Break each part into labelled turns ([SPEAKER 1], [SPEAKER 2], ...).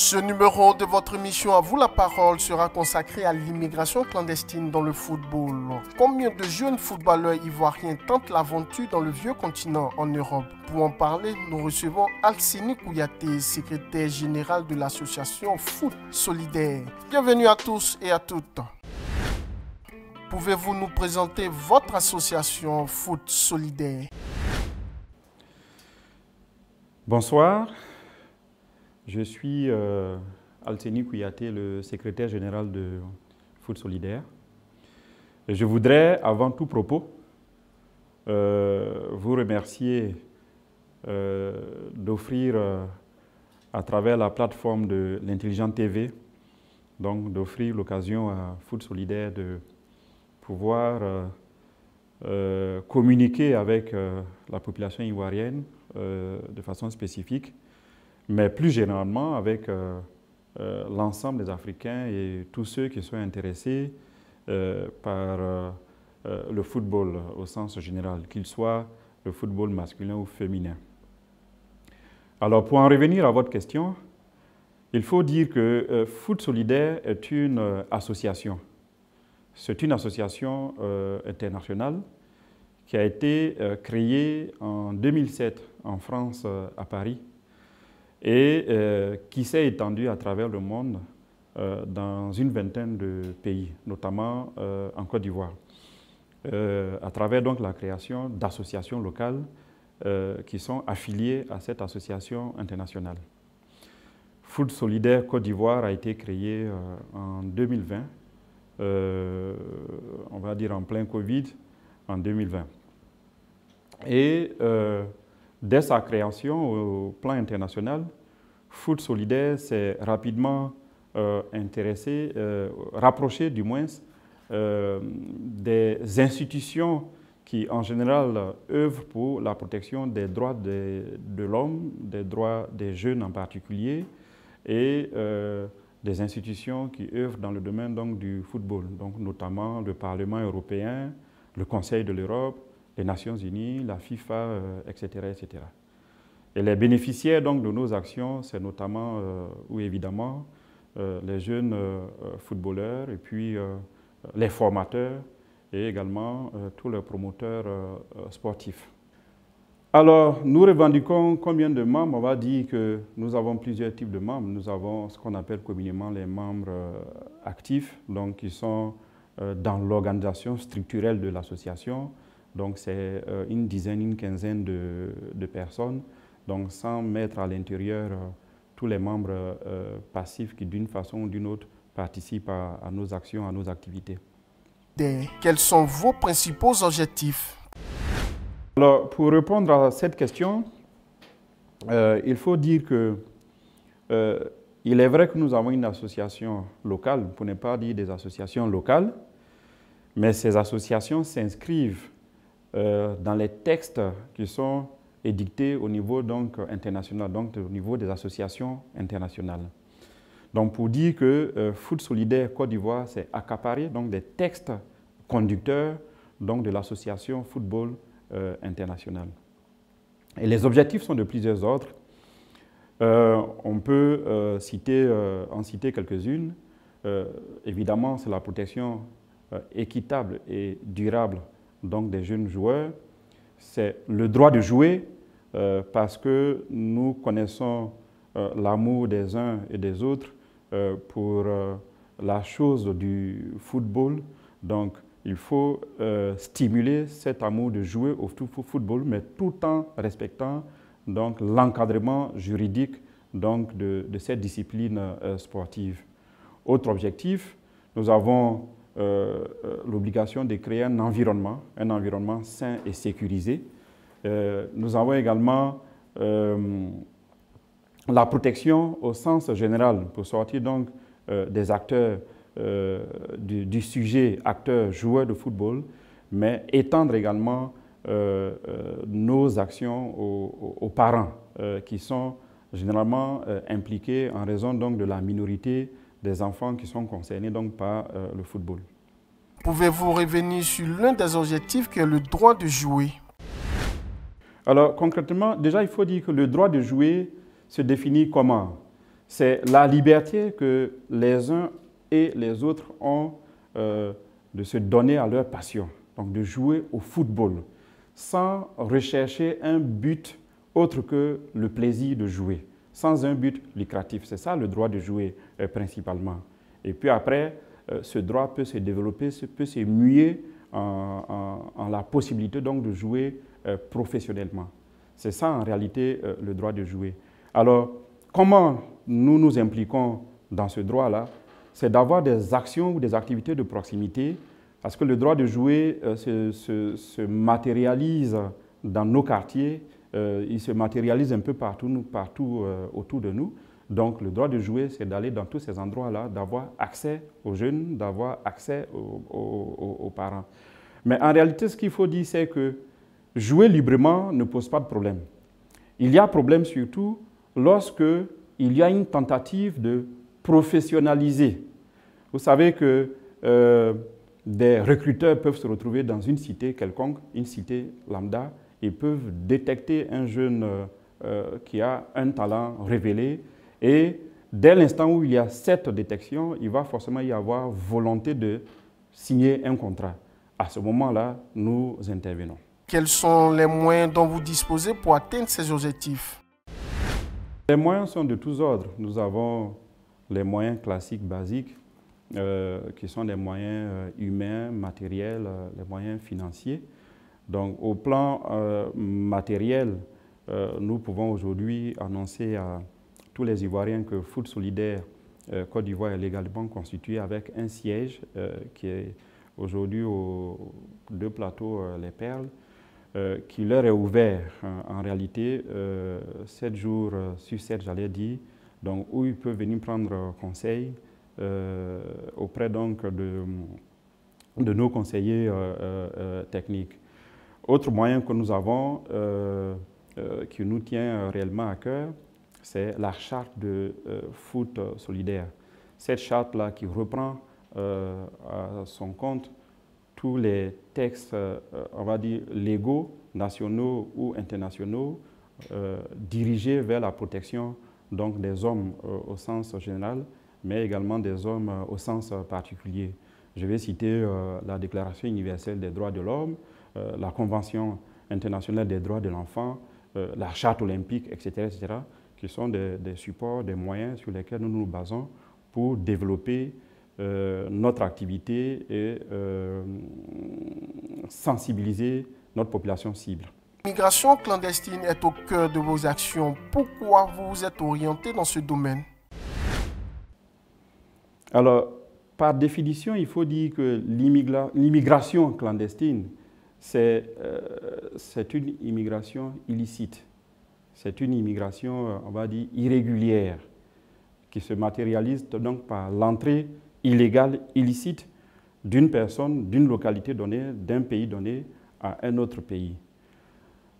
[SPEAKER 1] Ce numéro de votre émission À vous la parole sera consacré à l'immigration clandestine dans le football. Combien de jeunes footballeurs ivoiriens tentent l'aventure dans le vieux continent en Europe? Pour en parler, nous recevons Alcini Kouyaté, secrétaire général de l'association Foot Solidaire. Bienvenue à tous et à toutes. Pouvez-vous nous présenter votre association Foot Solidaire?
[SPEAKER 2] Bonsoir. Je suis Alcini Kouyaté, le secrétaire général de Foot Solidaire. Et je voudrais, avant tout propos, vous remercier d'offrir, à travers la plateforme de l'Intelligent TV, donc d'offrir l'occasion à Foot Solidaire de pouvoir communiquer avec la population ivoirienne de façon spécifique, mais plus généralement avec l'ensemble des Africains et tous ceux qui sont intéressés par le football au sens général, qu'il soit le football masculin ou féminin. Alors, pour en revenir à votre question, il faut dire que Foot Solidaire est une association. C'est une association internationale qui a été créée en 2007 en France, à Paris, et qui s'est étendue à travers le monde dans une vingtaine de pays, notamment en Côte d'Ivoire, à travers donc la création d'associations locales qui sont affiliées à cette association internationale. Foot Solidaire Côte d'Ivoire a été créé en 2020, on va dire en plein Covid, en 2020. Et dès sa création au plan international, Foot Solidaire s'est rapidement rapproché du moins des institutions qui en général œuvrent pour la protection des droits de l'homme, des droits des jeunes en particulier, et des institutions qui œuvrent dans le domaine donc, du football, donc notamment le Parlement européen, le Conseil de l'Europe, les Nations Unies, la FIFA, etc., etc. Et les bénéficiaires donc, de nos actions, c'est notamment, ou évidemment, les jeunes footballeurs et puis les formateurs et également tous les promoteurs sportifs. Alors, nous revendiquons combien de membres? On va dire que nous avons plusieurs types de membres. Nous avons ce qu'on appelle communément les membres actifs, donc qui sont dans l'organisation structurelle de l'association. Donc, c'est une dizaine, une quinzaine de personnes, donc sans mettre à l'intérieur tous les membres passifs qui, d'une façon ou d'une autre, participent à nos actions, à nos activités.
[SPEAKER 1] Quels sont vos principaux objectifs?
[SPEAKER 2] Alors, pour répondre à cette question, il faut dire que il est vrai que nous avons une association locale, pour ne pas dire des associations locales, mais ces associations s'inscrivent dans les textes qui sont édictés au niveau donc, international, donc au niveau des associations internationales. Donc pour dire que Foot Solidaire Côte d'Ivoire s'est accaparé donc, des textes conducteurs donc, de l'association Football internationale. Et les objectifs sont de plusieurs ordres. On peut en citer quelques-unes. Évidemment, c'est la protection équitable et durable donc des jeunes joueurs. C'est le droit de jouer parce que nous connaissons l'amour des uns et des autres pour la chose du football. Donc, il faut stimuler cet amour de jouer au football, mais tout en respectant donc l'encadrement juridique donc, de cette discipline sportive. Autre objectif, nous avons l'obligation de créer un environnement sain et sécurisé. Nous avons également la protection au sens général pour sortir donc des acteurs du sujet acteurs joueurs de football, mais étendre également nos actions aux parents qui sont généralement impliqués en raison donc de la minorité des enfants qui sont concernés donc par le football.
[SPEAKER 1] Pouvez-vous revenir sur l'un des objectifs qui est le droit de jouer?
[SPEAKER 2] Alors concrètement, déjà il faut dire que le droit de jouer se définit comment? c'est la liberté que les uns et les autres ont de se donner à leur passion, donc de jouer au football, sans rechercher un but autre que le plaisir de jouer, sans un but lucratif. C'est ça le droit de jouer principalement. Et puis après, ce droit peut se développer, peut se muer en la possibilité donc de jouer professionnellement. C'est ça en réalité le droit de jouer. Alors, comment nous nous impliquons dans ce droit-là? C'est d'avoir des actions ou des activités de proximité, parce que le droit de jouer se matérialise dans nos quartiers, il se matérialise un peu partout autour de nous. Donc le droit de jouer, c'est d'aller dans tous ces endroits-là, d'avoir accès aux jeunes, d'avoir accès aux parents. Mais en réalité, ce qu'il faut dire, c'est que jouer librement ne pose pas de problème. Il y a problème surtout lorsque il y a une tentative de professionnaliser. Vous savez que des recruteurs peuvent se retrouver dans une cité quelconque, une cité lambda, et peuvent détecter un jeune qui a un talent révélé. Et dès l'instant où il y a cette détection, il va forcément y avoir volonté de signer un contrat. À ce moment-là, nous intervenons.
[SPEAKER 1] Quels sont les moyens dont vous disposez pour atteindre ces objectifs?
[SPEAKER 2] Les moyens sont de tous ordres. Nous avons les moyens classiques, basiques, qui sont des moyens humains, matériels, les moyens financiers. Donc, au plan matériel, nous pouvons aujourd'hui annoncer à tous les Ivoiriens que Foot Solidaire Côte d'Ivoire est légalement constitué avec un siège qui est aujourd'hui aux 2 plateaux Les Perles, qui leur est ouvert en réalité 7 jours sur 7, j'allais dire, donc où ils peuvent venir prendre conseil auprès donc de nos conseillers techniques. Autre moyen que nous avons qui nous tient réellement à cœur, c'est la charte de Foot Solidaire. Cette charte-là qui reprend à son compte tous les textes, on va dire, légaux, nationaux ou internationaux, dirigés vers la protection donc, des hommes au sens général, mais également des hommes au sens particulier. Je vais citer la Déclaration universelle des droits de l'homme, la Convention internationale des droits de l'enfant, la Charte olympique, etc., etc., qui sont des supports, des moyens sur lesquels nous nous basons pour développer notre activité et sensibiliser notre population cible.
[SPEAKER 1] L'immigration clandestine est au cœur de vos actions. Pourquoi vous vous êtes orienté dans ce domaine?
[SPEAKER 2] Alors, par définition, il faut dire que l'immigration clandestine, c'est une immigration illicite. C'est une immigration, on va dire, irrégulière, qui se matérialise donc par l'entrée illégale, illicite d'une personne, d'une localité donnée, d'un pays donné à un autre pays.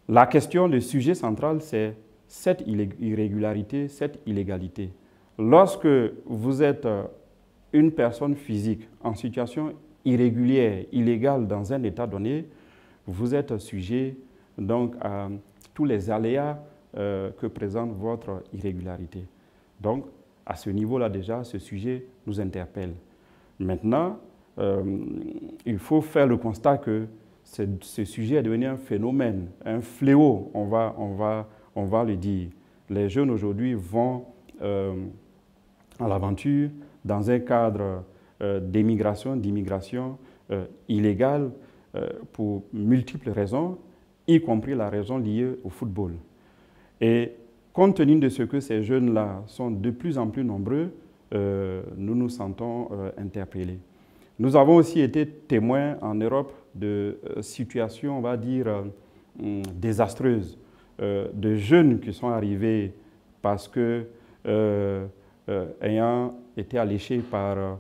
[SPEAKER 2] La question, le sujet central, c'est cette irrégularité, cette illégalité. Lorsque vous êtes une personne physique en situation irrégulière, illégale dans un état donné, vous êtes sujet donc à tous les aléas que présente votre irrégularité. Donc, à ce niveau-là déjà, ce sujet nous interpelle. Maintenant, il faut faire le constat que ce sujet est devenu un phénomène, un fléau, on va le dire. Les jeunes aujourd'hui vont à l'aventure dans un cadre d'immigration illégale pour multiples raisons, y compris la raison liée au football. Et compte tenu de ce que ces jeunes-là sont de plus en plus nombreux, nous nous sentons interpellés. Nous avons aussi été témoins en Europe de situations, on va dire, désastreuses, de jeunes qui sont arrivés parce que, ayant été alléchés par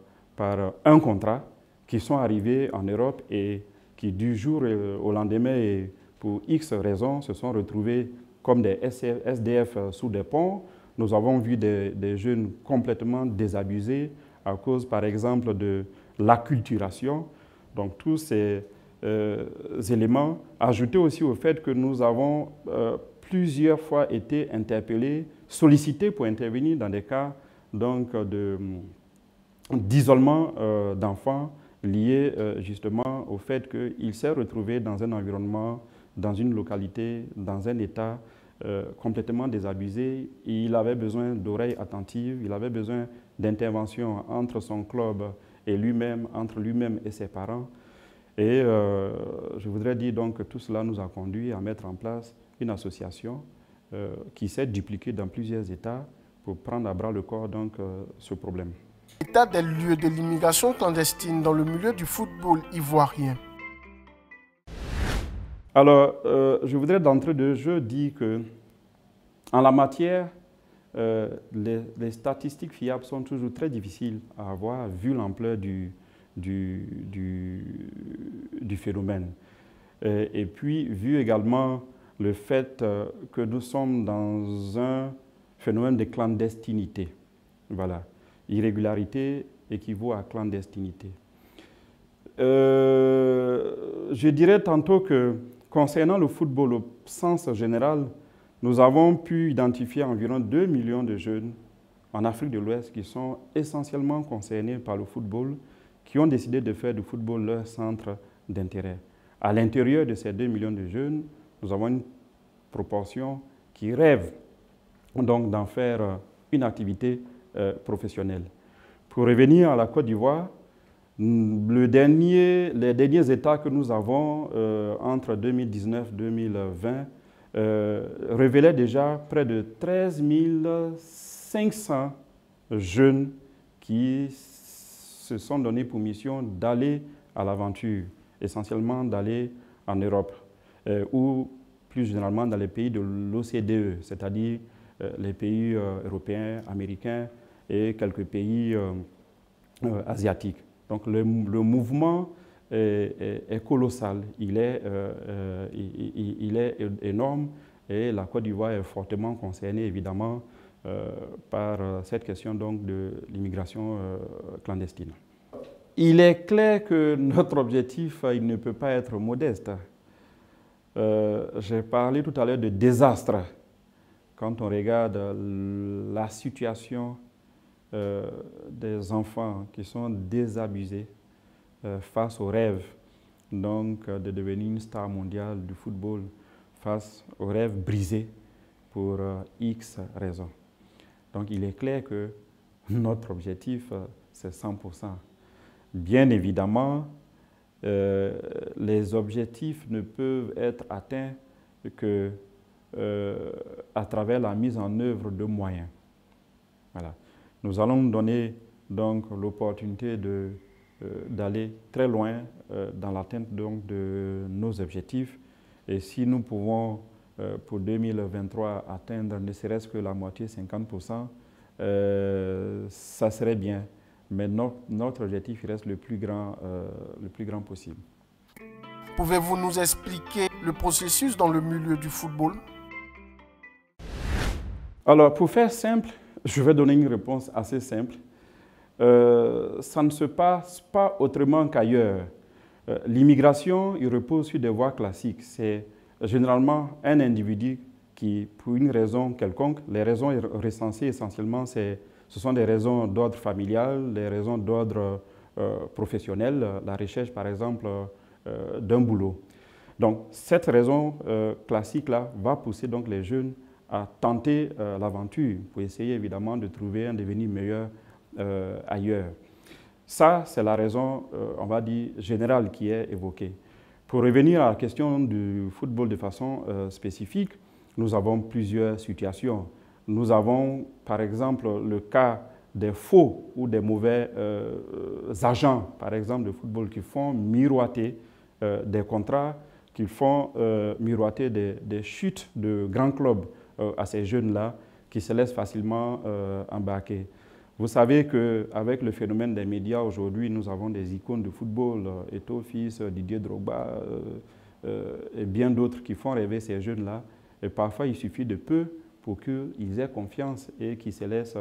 [SPEAKER 2] un contrat, qui sont arrivés en Europe et qui, du jour au lendemain, et pour X raisons, se sont retrouvés comme des SDF sous des ponts. Nous avons vu des jeunes complètement désabusés à cause, par exemple, de l'acculturation. Donc, tous ces éléments, ajoutés aussi au fait que nous avons plusieurs fois été interpellés, sollicités pour intervenir dans des cas d'isolement d'enfants liés justement au fait qu'il s'est retrouvé dans un environnement, dans une localité, dans un état complètement désabusé. Il avait besoin d'oreilles attentives, il avait besoin d'intervention entre son club et lui-même, entre lui-même et ses parents. Et je voudrais dire donc que tout cela nous a conduit à mettre en place une association qui s'est dupliquée dans plusieurs États pour prendre à bras le corps donc, ce problème.
[SPEAKER 1] L'état des lieux de l'immigration clandestine dans le milieu du football ivoirien.
[SPEAKER 2] Alors, je voudrais d'entrée de jeu dire que en la matière, les statistiques fiables sont toujours très difficiles à avoir vu l'ampleur du phénomène. Et puis, vu également le fait que nous sommes dans un phénomène de clandestinité. Voilà. Irrégularité équivaut à clandestinité. Je dirais tantôt que concernant le football au sens général, nous avons pu identifier environ 2 millions de jeunes en Afrique de l'Ouest qui sont essentiellement concernés par le football, qui ont décidé de faire du football leur centre d'intérêt. À l'intérieur de ces 2 millions de jeunes, nous avons une proportion qui rêve donc d'en faire une activité professionnelle. Pour revenir à la Côte d'Ivoire, les derniers états que nous avons entre 2019 et 2020 révélaient déjà près de 13 500 jeunes qui se sont donnés pour mission d'aller à l'aventure, essentiellement d'aller en Europe ou plus généralement dans les pays de l'OCDE, c'est-à-dire les pays européens, américains et quelques pays asiatiques. Donc le mouvement est colossal, il est énorme et la Côte d'Ivoire est fortement concernée évidemment par cette question donc, de l'immigration clandestine. Il est clair que notre objectif il ne peut pas être modeste. J'ai parlé tout à l'heure de désastre. Quand on regarde la situation des enfants qui sont désabusés face au rêve donc, de devenir une star mondiale du football, face au rêve brisé pour X raisons. Donc il est clair que notre objectif, c'est 100%. Bien évidemment, les objectifs ne peuvent être atteints que à travers la mise en œuvre de moyens. Voilà. Nous allons nous donner donc l'opportunité d'aller très loin dans l'atteinte de nos objectifs. Et si nous pouvons, pour 2023, atteindre ne serait-ce que la moitié, 50%, ça serait bien. Mais notre objectif reste le plus grand possible.
[SPEAKER 1] Pouvez-vous nous expliquer le processus dans le milieu du football?
[SPEAKER 2] Alors, pour faire simple, je vais donner une réponse assez simple. Ça ne se passe pas autrement qu'ailleurs. L'immigration, il repose sur des voies classiques. C'est généralement un individu qui, pour une raison quelconque, les raisons recensées essentiellement, ce sont des raisons d'ordre familial, des raisons d'ordre professionnel, la recherche par exemple d'un boulot. Donc cette raison classique-là va pousser donc les jeunes à tenter l'aventure pour essayer évidemment de trouver un devenir meilleur ailleurs. Ça, c'est la raison, on va dire, générale qui est évoquée. Pour revenir à la question du football de façon spécifique, nous avons plusieurs situations. Nous avons, par exemple, le cas des faux ou des mauvais agents, par exemple, de football qui font miroiter des contrats, qui font miroiter des chutes de grands clubs à ces jeunes-là qui se laissent facilement embarquer. Vous savez qu'avec le phénomène des médias aujourd'hui, nous avons des icônes de football, Eto'o Fils, Didier Drogba et bien d'autres qui font rêver ces jeunes-là. Et parfois, il suffit de peu pour qu'ils aient confiance et qu'ils se laissent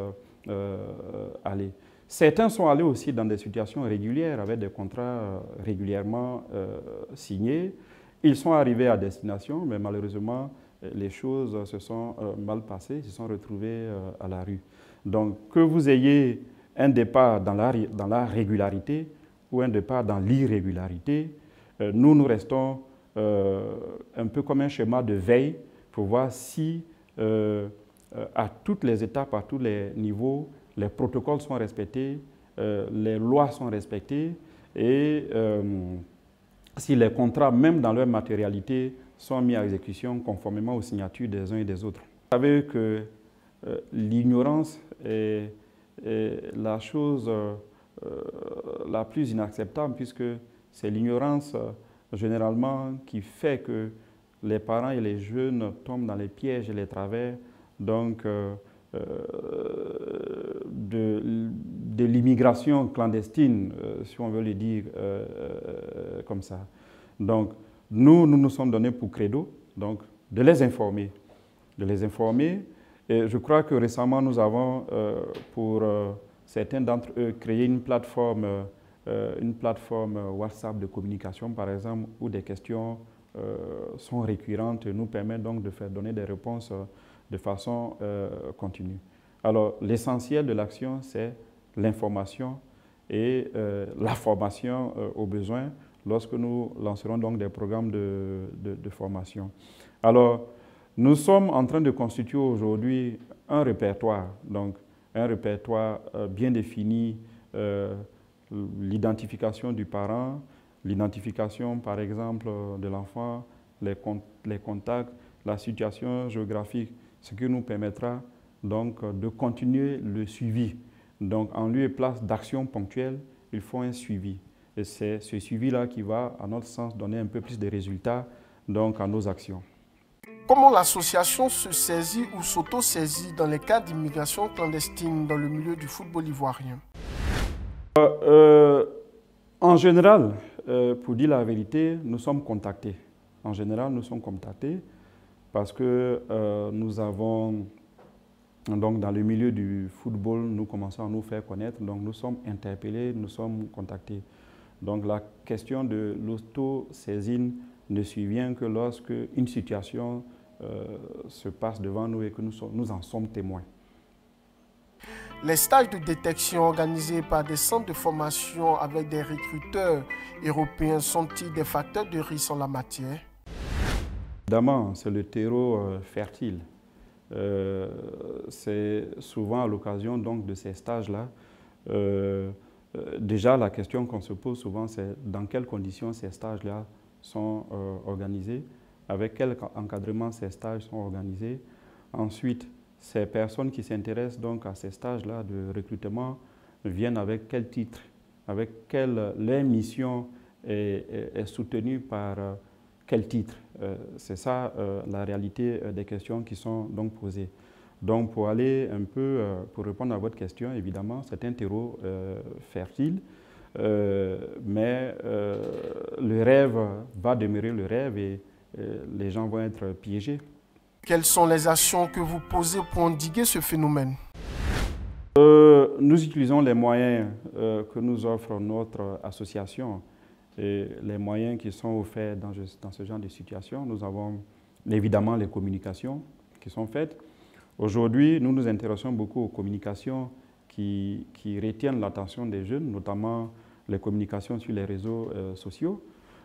[SPEAKER 2] aller. Certains sont allés aussi dans des situations régulières avec des contrats régulièrement signés. Ils sont arrivés à destination, mais malheureusement, les choses se sont mal passées, se sont retrouvés à la rue. Donc, que vous ayez un départ dans la régularité ou un départ dans l'irrégularité, nous restons un peu comme un schéma de veille pour voir si, à toutes les étapes, à tous les niveaux, les protocoles sont respectés, les lois sont respectées et si les contrats, même dans leur matérialité, sont mis à exécution conformément aux signatures des uns et des autres. Vous savez que l'ignorance est la chose la plus inacceptable puisque c'est l'ignorance généralement qui fait que les parents et les jeunes tombent dans les pièges et les travers donc, de l'immigration clandestine, si on veut le dire comme ça. Donc, nous nous sommes donnés pour credo donc, de les informer. Et je crois que récemment, nous avons, pour certains d'entre eux, créé une plateforme WhatsApp de communication, par exemple, où des questions sont récurrentes et nous permettent donc de faire donner des réponses de façon continue. Alors, l'essentiel de l'action, c'est l'information et la formation aux besoins lorsque nous lancerons donc des programmes de formation. Alors, nous sommes en train de constituer aujourd'hui un répertoire, donc un répertoire bien défini, l'identification du parent, l'identification par exemple de l'enfant, les contacts, la situation géographique, ce qui nous permettra donc de continuer le suivi. Donc en lieu et place d'actions ponctuelles, il faut un suivi. Et c'est ce suivi-là qui va, à notre sens, donner un peu plus de résultats donc, à nos actions.
[SPEAKER 1] Comment l'association se saisit ou s'auto-saisit dans les cas d'immigration clandestine dans le milieu du football ivoirien?
[SPEAKER 2] En général, pour dire la vérité, nous sommes contactés. En général, nous sommes contactés parce que nous avons, donc dans le milieu du football, nous commençons à nous faire connaître, donc nous sommes interpellés, nous sommes contactés. Donc la question de l'auto-saisine ne survient que lorsque une situation se passe devant nous et que nous en sommes témoins.
[SPEAKER 1] Les stages de détection organisés par des centres de formation avec des recruteurs européens sont-ils des facteurs de risque en la matière?
[SPEAKER 2] Évidemment, c'est le terreau fertile. C'est souvent à l'occasion donc de ces stages-là. Déjà, la question qu'on se pose souvent, c'est dans quelles conditions ces stages-là sont organisés, avec quel encadrement ces stages sont organisés. Ensuite, ces personnes qui s'intéressent donc à ces stages-là de recrutement viennent avec quel titre, avec leur mission est soutenue par quel titre. C'est ça la réalité des questions qui sont donc posées. Donc pour aller un peu, pour répondre à votre question, évidemment, c'est un terreau fertile, mais le rêve va demeurer le rêve et les gens vont être piégés.
[SPEAKER 1] Quelles sont les actions que vous posez pour endiguer ce phénomène?
[SPEAKER 2] Nous utilisons les moyens que nous offre notre association et les moyens qui sont offerts dans ce genre de situation. Nous avons évidemment les communications qui sont faites. Aujourd'hui, nous nous intéressons beaucoup aux communications qui retiennent l'attention des jeunes, notamment les communications sur les réseaux sociaux.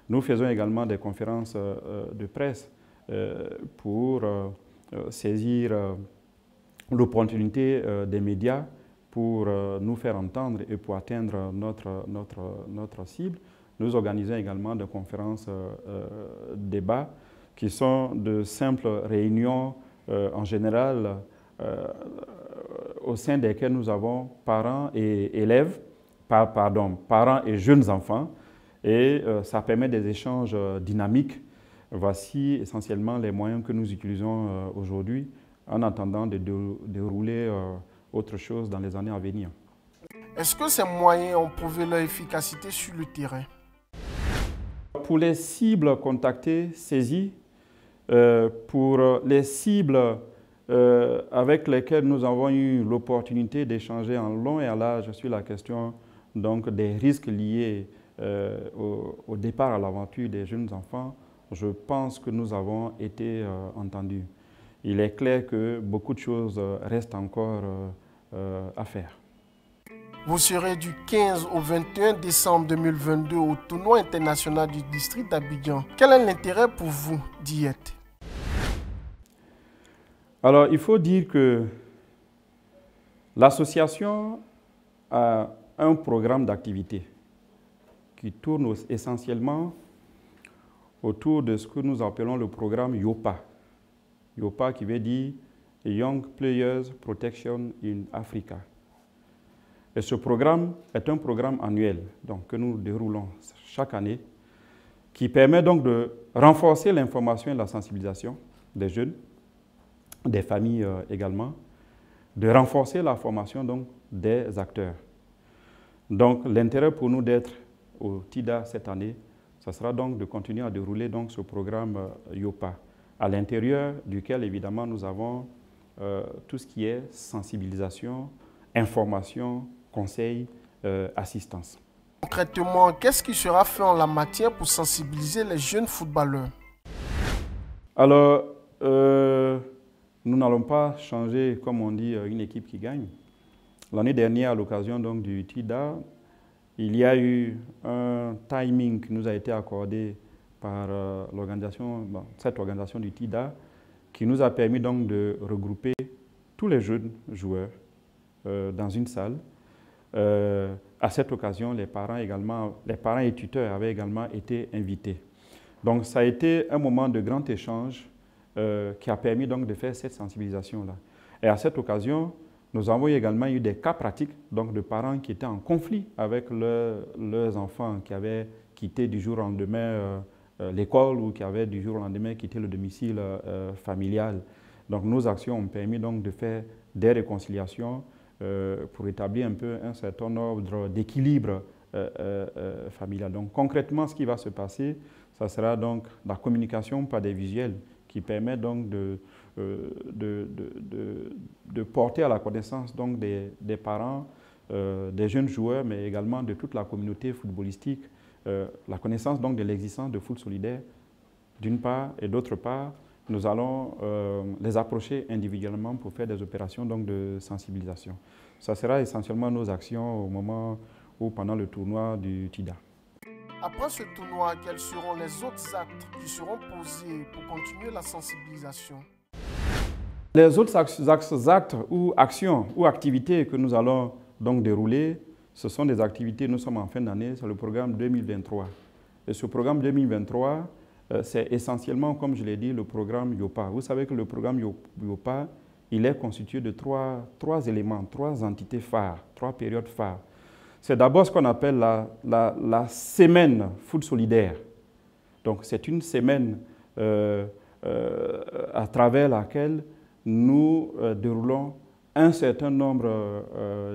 [SPEAKER 2] Nous faisons également des conférences de presse pour saisir l'opportunité des médias pour nous faire entendre et pour atteindre notre cible. Nous organisons également des conférences débats qui sont de simples réunions en général au sein desquelles nous avons parents et élèves, parents et jeunes enfants, et ça permet des échanges dynamiques. Voici essentiellement les moyens que nous utilisons aujourd'hui en attendant de dérouler autre chose dans les années à venir.
[SPEAKER 1] Est-ce que ces moyens ont prouvé leur efficacité sur le terrain?
[SPEAKER 2] Pour les cibles contactées, saisies, pour les cibles avec lesquelles nous avons eu l'opportunité d'échanger en long et en large sur la question donc, des risques liés au départ à l'aventure des jeunes enfants, je pense que nous avons été entendus. Il est clair que beaucoup de choses restent encore à faire.
[SPEAKER 1] Vous serez du 15 au 21 décembre 2022 au tournoi international du district d'Abidjan. Quel est l'intérêt pour vous d'y être?
[SPEAKER 2] Alors, il faut dire que l'association a un programme d'activité qui tourne essentiellement autour de ce que nous appelons le programme YOPA. YOPA qui veut dire Young Players Protection in Africa. Et ce programme est un programme annuel donc, que nous déroulons chaque année qui permet donc de renforcer l'information et la sensibilisation des jeunes, des familles également, de renforcer la formation donc, des acteurs. Donc l'intérêt pour nous d'être au TIDA cette année, ce sera donc de continuer à dérouler donc, ce programme YOPA, à l'intérieur duquel évidemment nous avons tout ce qui est sensibilisation, information, conseil, assistance.
[SPEAKER 1] Concrètement, qu'est-ce qui sera fait en la matière pour sensibiliser les jeunes footballeurs?
[SPEAKER 2] Alors, nous n'allons pas changer, comme on dit, une équipe qui gagne. L'année dernière, à l'occasion donc du TIDA, il y a eu un timing qui nous a été accordé par cette organisation du TIDA qui nous a permis donc de regrouper tous les jeunes joueurs dans une salle. À cette occasion, les parents et tuteurs avaient également été invités. Donc ça a été un moment de grand échange qui a permis donc de faire cette sensibilisation-là. Et à cette occasion, nous avons également eu des cas pratiques donc de parents qui étaient en conflit avec leurs enfants qui avaient quitté du jour au lendemain l'école ou qui avaient du jour au lendemain quitté le domicile familial. Donc nos actions ont permis donc de faire des réconciliations pour établir un peu un certain ordre d'équilibre familial. Donc concrètement, ce qui va se passer, ça sera donc la communication par des visuels qui permet donc de porter à la connaissance donc des parents, des jeunes joueurs, mais également de toute la communauté footballistique, la connaissance donc de l'existence de foot solidaire, d'une part, et d'autre part, nous allons les approcher individuellement pour faire des opérations donc, de sensibilisation. Ça sera essentiellement nos actions au moment ou pendant le tournoi du TIDA.
[SPEAKER 1] Après ce tournoi, quels seront les autres actes qui seront posés pour continuer la sensibilisation?
[SPEAKER 2] Les autres actes ou actions ou activités que nous allons donc dérouler, ce sont des activités, nous sommes en fin d'année, c'est le programme 2023. Et ce programme 2023, c'est essentiellement, comme je l'ai dit, le programme YOPA. Vous savez que le programme YOPA, il est constitué de trois éléments, trois entités phares, trois périodes phares. C'est d'abord ce qu'on appelle la semaine foot solidaire. Donc c'est une semaine à travers laquelle nous déroulons un certain nombre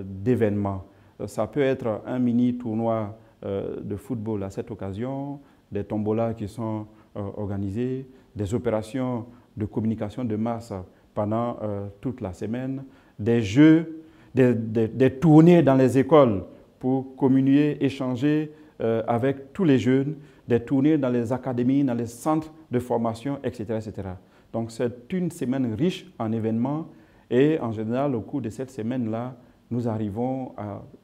[SPEAKER 2] d'événements. Ça peut être un mini tournoi de football à cette occasion, des tombolas qui sont organisées, des opérations de communication de masse pendant toute la semaine, des jeux, des tournées dans les écoles pour communier, échanger avec tous les jeunes, des tournées dans les académies, dans les centres de formation, etc. etc. Donc c'est une semaine riche en événements et en général au cours de cette semaine-là, nous arrivons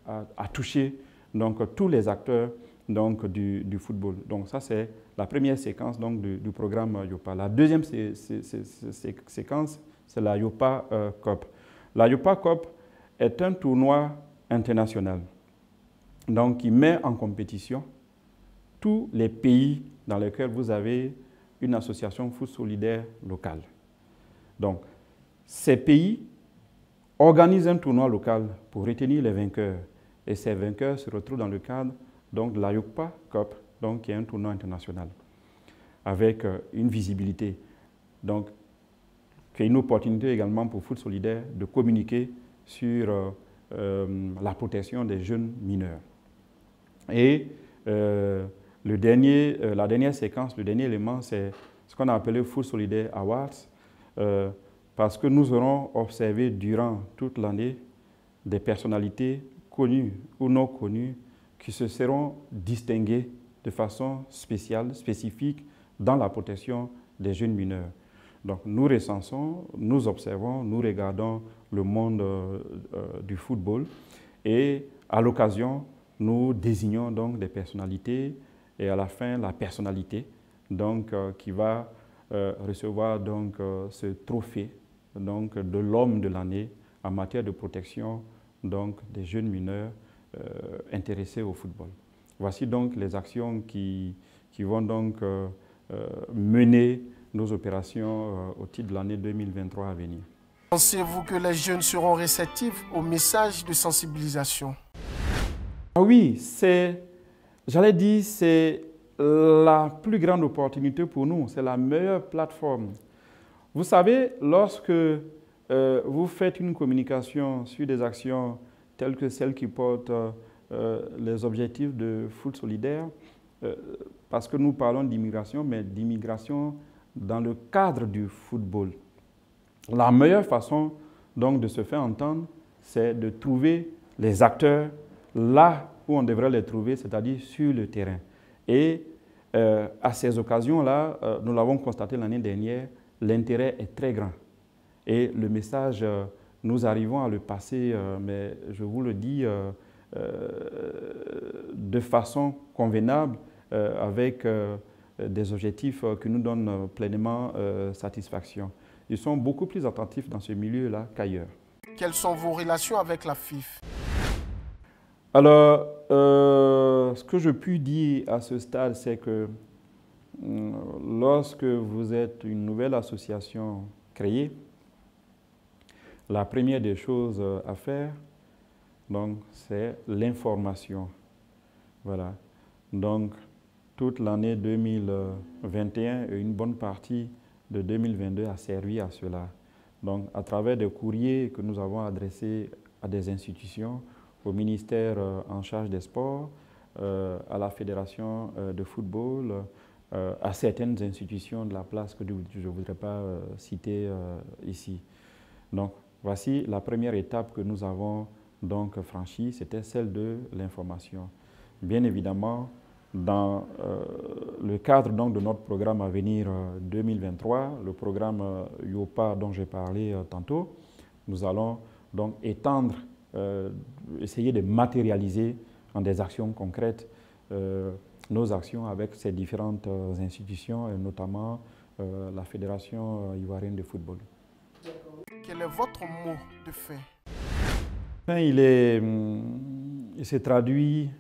[SPEAKER 2] à toucher donc, tous les acteurs donc, du football. Donc ça c'est la première séquence donc, du programme YOPA. La deuxième séquence, c'est la YOPA Cup. La YOPA Cup est un tournoi international donc, qui met en compétition tous les pays dans lesquels vous avez une association foot solidaire locale. Donc, ces pays organisent un tournoi local pour retenir les vainqueurs. Et ces vainqueurs se retrouvent dans le cadre donc, de la YOPA Cup, donc, qui est un tournoi international, avec une visibilité. Donc, qui est une opportunité également pour Foot Solidaire de communiquer sur la protection des jeunes mineurs. Et la dernière séquence, le dernier élément, c'est ce qu'on a appelé Foot Solidaire Awards, parce que nous aurons observé durant toute l'année des personnalités connues ou non connues qui se seront distinguées de façon spéciale, spécifique dans la protection des jeunes mineurs. Donc nous recensons, nous observons, nous regardons le monde du football et à l'occasion, nous désignons donc des personnalités et à la fin, la personnalité donc, qui va recevoir donc, ce trophée donc, de l'homme de l'année en matière de protection donc, des jeunes mineurs intéressés au football. Voici donc les actions qui vont donc mener nos opérations au titre de l'année 2023 à venir.
[SPEAKER 1] Pensez-vous que les jeunes seront réceptifs aux messages de sensibilisation?
[SPEAKER 2] Ah oui, j'allais dire, c'est la plus grande opportunité pour nous, c'est la meilleure plateforme. Vous savez, lorsque vous faites une communication sur des actions telles que celles qui portent les objectifs de foot solidaire, parce que nous parlons d'immigration, mais d'immigration dans le cadre du football. La meilleure façon donc de se faire entendre, c'est de trouver les acteurs là où on devrait les trouver, c'est-à-dire sur le terrain. Et à ces occasions-là, nous l'avons constaté l'année dernière, l'intérêt est très grand. Et le message, nous arrivons à le passer, mais je vous le dis, de façon convenable, avec des objectifs qui nous donnent pleinement satisfaction. Ils sont beaucoup plus attentifs dans ce milieu-là qu'ailleurs.
[SPEAKER 1] Quelles sont vos relations avec la FIF?
[SPEAKER 2] Alors, ce que je puis dire à ce stade, c'est que lorsque vous êtes une nouvelle association créée, la première des choses à faire, donc, c'est l'information. Voilà. Donc, toute l'année 2021 et une bonne partie de 2022 a servi à cela. Donc, à travers des courriers que nous avons adressés à des institutions, au ministère en charge des sports, à la fédération de football, à certaines institutions de la place que je ne voudrais pas citer ici. Donc, voici la première étape que nous avons donc franchie, c'était celle de l'information. Bien évidemment, dans le cadre donc, de notre programme à venir 2023, le programme YOPA dont j'ai parlé tantôt, nous allons donc étendre, essayer de matérialiser en des actions concrètes nos actions avec ces différentes institutions, et notamment la Fédération ivoirienne de football.
[SPEAKER 1] Quel est votre mot de fin?
[SPEAKER 2] Il s'est traduit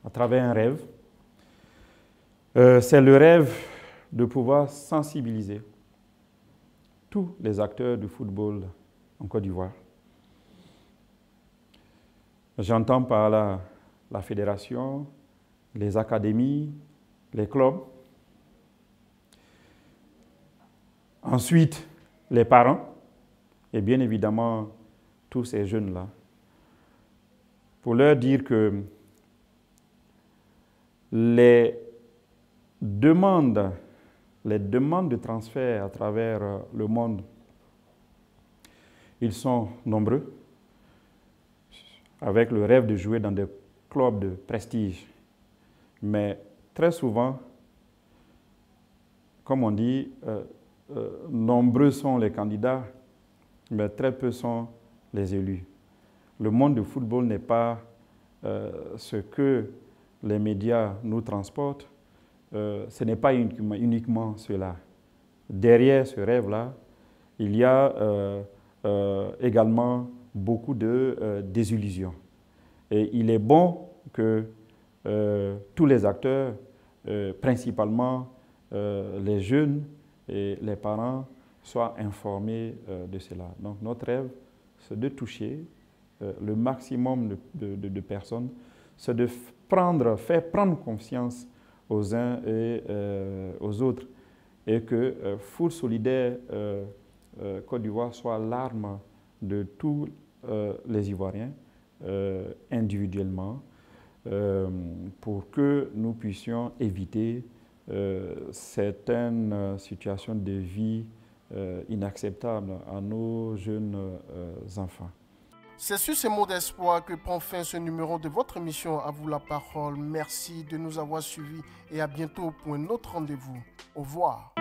[SPEAKER 2] à travers un rêve. C'est le rêve de pouvoir sensibiliser tous les acteurs du football en Côte d'Ivoire. J'entends par là la fédération, les académies, les clubs. Ensuite, les parents et bien évidemment tous ces jeunes-là. Pour leur dire que les demandes de transfert à travers le monde, ils sont nombreux, avec le rêve de jouer dans des clubs de prestige. Mais très souvent, comme on dit, nombreux sont les candidats, mais très peu sont les élus. Le monde du football n'est pas ce que les médias nous transportent. Ce n'est pas uniquement cela. Derrière ce rêve-là, il y a également beaucoup de désillusions. Et il est bon que tous les acteurs, principalement les jeunes et les parents, soient informés de cela. Donc notre rêve, c'est de toucher le maximum de personnes, c'est de faire prendre conscience aux uns et aux autres, et que Foot Solidaire Côte d'Ivoire soit l'arme de tous les Ivoiriens individuellement, pour que nous puissions éviter certaines situations de vie inacceptables à nos jeunes enfants.
[SPEAKER 1] C'est sur ces mots d'espoir que prend fin ce numéro de votre émission À vous la parole. Merci de nous avoir suivis et à bientôt pour un autre rendez-vous. Au revoir.